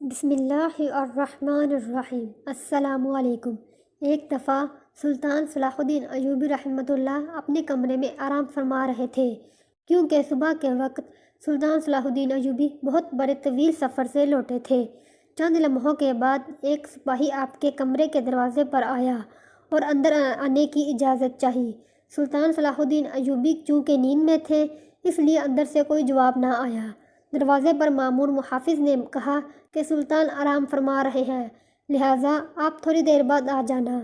بسم اللہ الرحمن الرحیم۔ السلام علیکم۔ ایک دفعہ سلطان صلاح الدین ایوبی رحمۃ اللہ اپنے کمرے میں آرام فرما رہے تھے، کیونکہ صبح کے وقت سلطان صلاح الدین ایوبی بہت بڑے طویل سفر سے لوٹے تھے۔ چند لمحوں کے بعد ایک سپاہی آپ کے کمرے کے دروازے پر آیا اور اندر آنے کی اجازت چاہی۔ سلطان صلاح الدین ایوبی چونکہ نیند میں تھے، اس لیے اندر سے کوئی جواب نہ آیا۔ دروازے پر مامور محافظ نے کہا کہ سلطان آرام فرما رہے ہیں، لہٰذا آپ تھوڑی دیر بعد آ جانا۔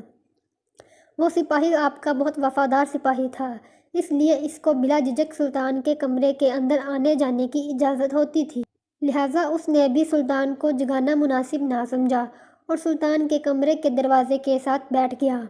وہ سپاہی آپ کا بہت وفادار سپاہی تھا، اس لیے اس کو بلا جھجک سلطان کے کمرے کے اندر آنے جانے کی اجازت ہوتی تھی، لہٰذا اس نے بھی سلطان کو جگانا مناسب نہ سمجھا اور سلطان کے کمرے کے دروازے کے ساتھ بیٹھ گیا۔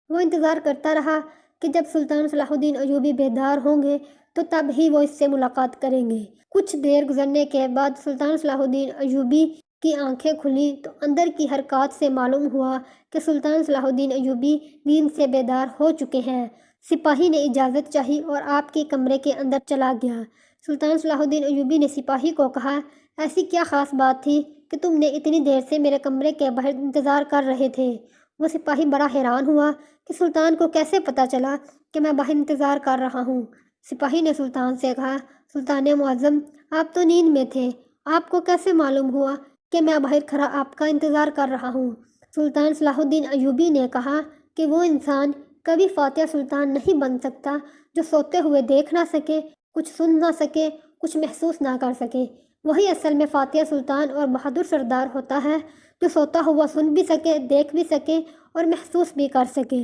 وہ انتظار کرتا رہا کہ جب سلطان صلاح الدین ایوبی بیدار ہوں گے تو تب ہی وہ اس سے ملاقات کریں گے۔ کچھ دیر گزرنے کے بعد سلطان صلاح الدین ایوبی کی آنکھیں کھلیں تو اندر کی حرکات سے معلوم ہوا کہ سلطان صلاح الدین ایوبی نیند سے بیدار ہو چکے ہیں۔ سپاہی نے اجازت چاہی اور آپ کے کمرے کے اندر چلا گیا۔ سلطان صلاح الدین ایوبی نے سپاہی کو کہا، ایسی کیا خاص بات تھی کہ تم نے اتنی دیر سے میرے کمرے کے باہر انتظار کر رہے تھے؟ وہ سپاہی بڑا حیران ہوا کہ سلطان کو کیسے پتہ چلا کہ میں باہر انتظار کر رہا ہوں۔ سپاہی نے سلطان سے کہا، سلطان معظم، آپ تو نیند میں تھے، آپ کو کیسے معلوم ہوا کہ میں باہر کھڑا آپ کا انتظار کر رہا ہوں؟ سلطان صلاح الدین ایوبی نے کہا کہ وہ انسان کبھی فاتح سلطان نہیں بن سکتا جو سوتے ہوئے دیکھ نہ سکے، کچھ سن نہ سکے، کچھ محسوس نہ کر سکے۔ وہی اصل میں فاتح سلطان اور بہادر سردار ہوتا ہے جو سوتا ہوا سن بھی سکے، دیکھ بھی سکے اور محسوس بھی کر سکے۔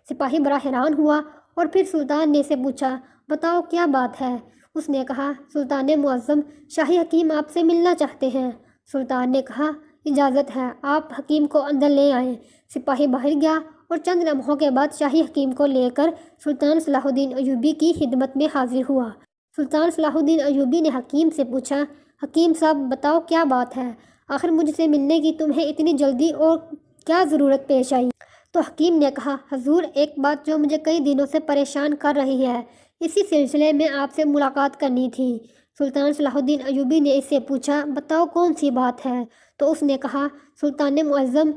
سپاہی بڑا حیران ہوا اور پھر سلطان نے سے پوچھا، بتاؤ کیا بات ہے؟ اس نے کہا، سلطان معظم، شاہی حکیم آپ سے ملنا چاہتے ہیں۔ سلطان نے کہا، اجازت ہے، آپ حکیم کو اندر لے آئیں۔ سپاہی باہر گیا اور چند لمحوں کے بعد شاہی حکیم کو لے کر سلطان صلاح الدین ایوبی کی خدمت میں حاضر ہوا۔ سلطان صلاح الدین ایوبی نے حکیم سے پوچھا، حکیم صاحب بتاؤ کیا بات ہے؟ آخر مجھ سے ملنے کی تمہیں اتنی جلدی اور کیا ضرورت پیش آئی؟ تو حکیم نے کہا، حضور، ایک بات جو مجھے کئی دنوں سے پریشان کر رہی ہے، اسی سلسلے میں آپ سے ملاقات کرنی تھی۔ سلطان صلاح الدین ایوبی نے اس سے پوچھا، بتاؤ کون سی بات ہے؟ تو اس نے کہا، سلطان معظم،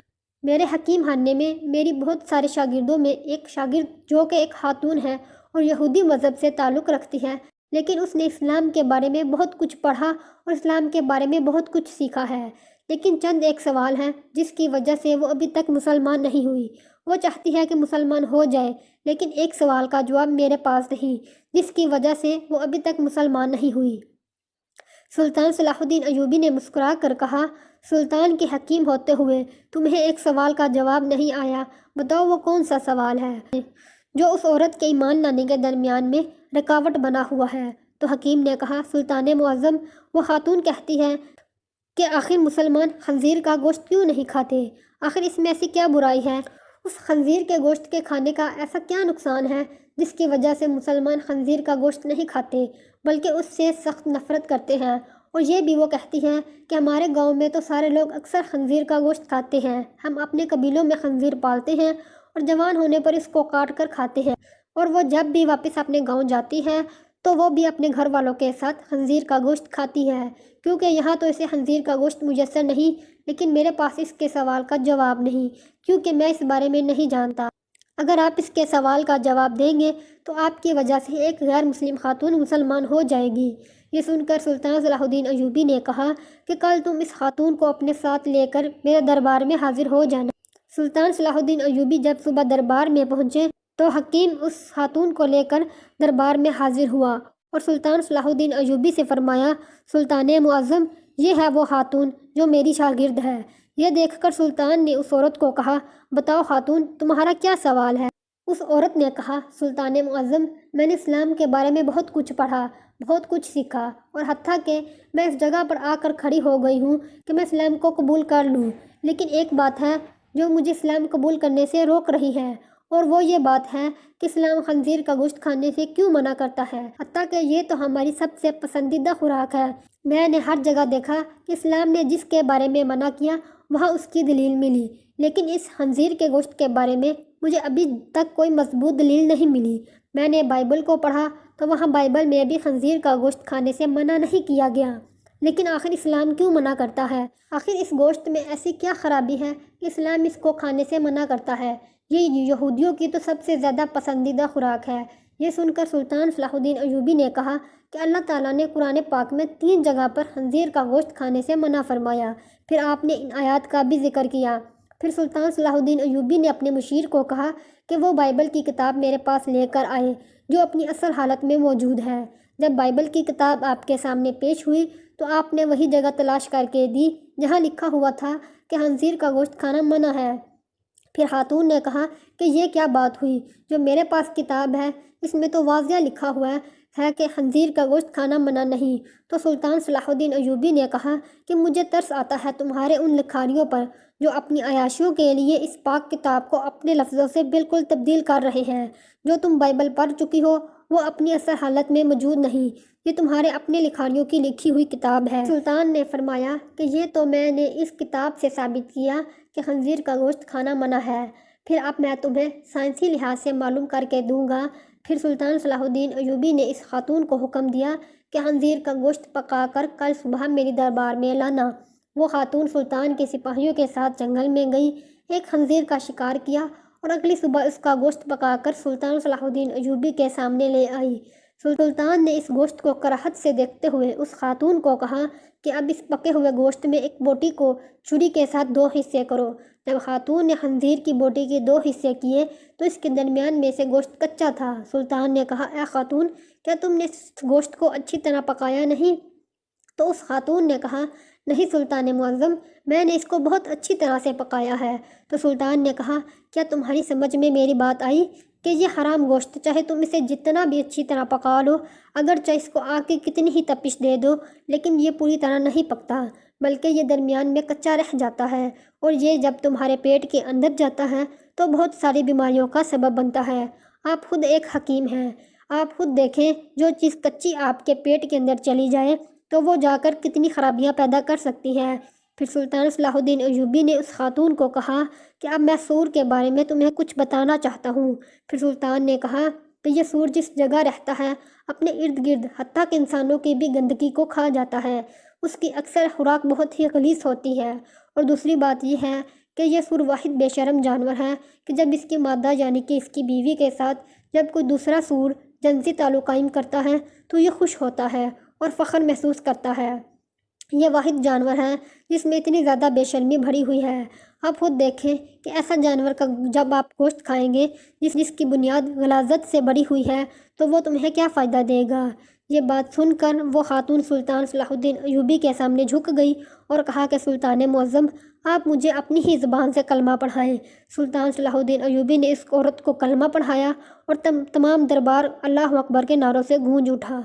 میرے حکیم خانے میں میری بہت سارے شاگردوں میں ایک شاگرد جو کہ ایک خاتون ہے اور یہودی مذہب سے تعلق رکھتی ہے، لیکن اس نے اسلام کے بارے میں بہت کچھ پڑھا اور اسلام کے بارے میں بہت کچھ سیکھا ہے، لیکن چند ایک سوال ہیں جس کی وجہ سے وہ ابھی تک مسلمان نہیں ہوئی۔ وہ چاہتی ہے کہ مسلمان ہو جائے، لیکن ایک سوال کا جواب میرے پاس نہیں، جس کی وجہ سے وہ ابھی تک مسلمان نہیں ہوئی۔ سلطان صلاح الدین ایوبی نے مسکرا کر کہا، سلطان کے حکیم ہوتے ہوئے تمہیں ایک سوال کا جواب نہیں آیا، بتاؤ وہ کون سا سوال ہے جو اس عورت کے ایمان لانے کے درمیان میں رکاوٹ بنا ہوا ہے؟ تو حکیم نے کہا، سلطان معظم، وہ خاتون کہتی ہے کہ آخر مسلمان خنزیر کا گوشت کیوں نہیں کھاتے؟ آخر اس میں ایسی کیا برائی ہے؟ اس خنزیر کے گوشت کے کھانے کا ایسا کیا نقصان ہے جس کی وجہ سے مسلمان خنزیر کا گوشت نہیں کھاتے بلکہ اس سے سخت نفرت کرتے ہیں؟ اور یہ بھی وہ کہتی ہیں کہ ہمارے گاؤں میں تو سارے لوگ اکثر خنزیر کا گوشت کھاتے ہیں، ہم اپنے قبیلوں میں خنزیر پالتے ہیں اور جوان ہونے پر اس کو کاٹ کر کھاتے ہیں، اور وہ جب بھی واپس اپنے گاؤں جاتی ہے تو وہ بھی اپنے گھر والوں کے ساتھ خنزیر کا گوشت کھاتی ہے، کیونکہ یہاں تو اسے خنزیر کا گوشت میسر نہیں، لیکن میرے پاس اس کے سوال کا جواب نہیں، کیونکہ میں اس بارے میں نہیں جانتا۔ اگر آپ اس کے سوال کا جواب دیں گے تو آپ کی وجہ سے ایک غیر مسلم خاتون مسلمان ہو جائے گی۔ یہ سن کر سلطان صلاح الدین ایوبی نے کہا کہ کل تم اس خاتون کو اپنے ساتھ لے کر میرے دربار میں حاضر ہو جانا۔ سلطان صلاح الدین ایوبی جب صبح دربار میں پہنچے تو حکیم اس خاتون کو لے کر دربار میں حاضر ہوا اور سلطان صلاح الدین ایوبی سے فرمایا، سلطان معظم، یہ ہے وہ خاتون جو میری شاگرد ہے۔ یہ دیکھ کر سلطان نے اس عورت کو کہا، بتاؤ خاتون، تمہارا کیا سوال ہے؟ اس عورت نے کہا، سلطان معظم، میں نے اسلام کے بارے میں بہت کچھ پڑھا، بہت کچھ سیکھا، اور حتیٰ کہ میں اس جگہ پر آ کر کھڑی ہو گئی ہوں کہ میں اسلام کو قبول کر لوں، لیکن ایک بات ہے جو مجھے اسلام قبول کرنے سے روک رہی ہے، اور وہ یہ بات ہے کہ اسلام خنزیر کا گوشت کھانے سے کیوں منع کرتا ہے، حتیٰ کہ یہ تو ہماری سب سے پسندیدہ خوراک ہے۔ میں نے ہر جگہ دیکھا کہ اسلام نے جس کے بارے میں منع کیا وہاں اس کی دلیل ملی، لیکن اس خنزیر کے گوشت کے بارے میں مجھے ابھی تک کوئی مضبوط دلیل نہیں ملی۔ میں نے بائبل کو پڑھا تو وہاں بائبل میں بھی خنزیر کا گوشت کھانے سے منع نہیں کیا گیا۔ لیکن آخر اسلام کیوں منع کرتا ہے؟ آخر اس گوشت میں ایسی کیا خرابی ہے کہ اسلام اس کو کھانے سے منع کرتا ہے؟ یہ یہودیوں کی تو سب سے زیادہ پسندیدہ خوراک ہے۔ یہ سن کر سلطان صلاح الدین ایوبی نے کہا کہ اللہ تعالیٰ نے قرآن پاک میں 3 جگہ پر خنزیر کا گوشت کھانے سے منع فرمایا۔ پھر آپ نے ان آیات کا بھی ذکر کیا۔ پھر سلطان صلاح الدین ایوبی نے اپنے مشیر کو کہا کہ وہ بائبل کی کتاب میرے پاس لے کر آئے جو اپنی اصل حالت میں موجود ہے۔ جب بائبل کی کتاب آپ کے سامنے پیش ہوئی تو آپ نے وہی جگہ تلاش کر کے دی جہاں لکھا ہوا تھا کہ خنزیر کا گوشت کھانا منع ہے۔ پھر خاتون نے کہا کہ یہ کیا بات ہوئی؟ جو میرے پاس کتاب ہے اس میں تو واضح لکھا ہوا ہے کہ خنزیر کا گوشت کھانا منع نہیں۔ تو سلطان صلاح الدین ایوبی نے کہا کہ مجھے ترس آتا ہے تمہارے ان لکھاریوں پر جو اپنی عیاشیوں کے لیے اس پاک کتاب کو اپنے لفظوں سے بالکل تبدیل کر رہے ہیں۔ جو تم بائبل پڑھ چکی ہو وہ اپنی اصل حالت میں موجود نہیں، یہ تمہارے اپنے لکھاریوں کی لکھی ہوئی کتاب ہے۔ سلطان نے فرمایا کہ یہ تو میں نے اس کتاب سے ثابت کیا کہ خنزیر کا گوشت کھانا منع ہے، پھر اب میں تمہیں سائنسی لحاظ سے معلوم کر کے دوں گا۔ پھر سلطان صلاح الدین ایوبی نے اس خاتون کو حکم دیا کہ خنزیر کا گوشت پکا کر کل صبح میری دربار میں لانا۔ وہ خاتون سلطان کے سپاہیوں کے ساتھ جنگل میں گئی، ایک خنزیر کا شکار کیا اور اگلی صبح اس کا گوشت پکا کر سلطان صلاح الدین ایوبی کے سامنے لے آئی۔ سلطان نے اس گوشت کو کراہت سے دیکھتے ہوئے اس خاتون کو کہا کہ اب اس پکے ہوئے گوشت میں ایک بوٹی کو چھری کے ساتھ 2 حصے کرو۔ جب خاتون نے خنزیر کی بوٹی کے 2 حصے کیے تو اس کے درمیان میں سے گوشت کچا تھا۔ سلطان نے کہا اے خاتون، کیا تم نے اس گوشت کو اچھی طرح پکایا نہیں؟ تو اس خاتون نے کہا نہیں سلطان معظم، میں نے اس کو بہت اچھی طرح سے پکایا ہے۔ تو سلطان نے کہا کیا تمہاری سمجھ میں میری بات آئی کہ یہ حرام گوشت چاہے تم اسے جتنا بھی اچھی طرح پکا لو، اگرچہ اس کو آگ کی کتنی ہی تپش دے دو، لیکن یہ پوری طرح نہیں پکتا بلکہ یہ درمیان میں کچا رہ جاتا ہے، اور یہ جب تمہارے پیٹ کے اندر جاتا ہے تو بہت ساری بیماریوں کا سبب بنتا ہے۔ آپ خود ایک حکیم ہیں، آپ خود دیکھیں جو چیز کچی آپ کے پیٹ کے اندر چلی جائے تو وہ جا کر کتنی خرابیاں پیدا کر سکتی ہے۔ پھر سلطان صلاح الدین ایوبی نے اس خاتون کو کہا کہ اب میں سور کے بارے میں تمہیں کچھ بتانا چاہتا ہوں۔ پھر سلطان نے کہا کہ یہ سور جس جگہ رہتا ہے اپنے ارد گرد حتیٰ کہ انسانوں کی بھی گندگی کو کھا جاتا ہے، اس کی اکثر خوراک بہت ہی غلیظ ہوتی ہے، اور دوسری بات یہ ہے کہ یہ سور واحد بے شرم جانور ہے کہ جب اس کی مادہ یعنی کہ اس کی بیوی کے ساتھ جب کوئی دوسرا سور جنسی تعلق قائم کرتا ہے تو یہ خوش ہوتا ہے اور فخر محسوس کرتا ہے۔ یہ واحد جانور ہے جس میں اتنی زیادہ بے شرمی بھری ہوئی ہے۔ آپ خود دیکھیں کہ ایسا جانور کا جب آپ گوشت کھائیں گے جس کی بنیاد غلاظت سے بڑی ہوئی ہے تو وہ تمہیں کیا فائدہ دے گا؟ یہ بات سن کر وہ خاتون سلطان صلاح الدین ایوبی کے سامنے جھک گئی اور کہا کہ سلطان معظم، آپ مجھے اپنی ہی زبان سے کلمہ پڑھائیں۔ سلطان صلاح الدین ایوبی نے اس عورت کو کلمہ پڑھایا اور تمام دربار اللہ اکبر کے نعروں سے گونج اٹھا۔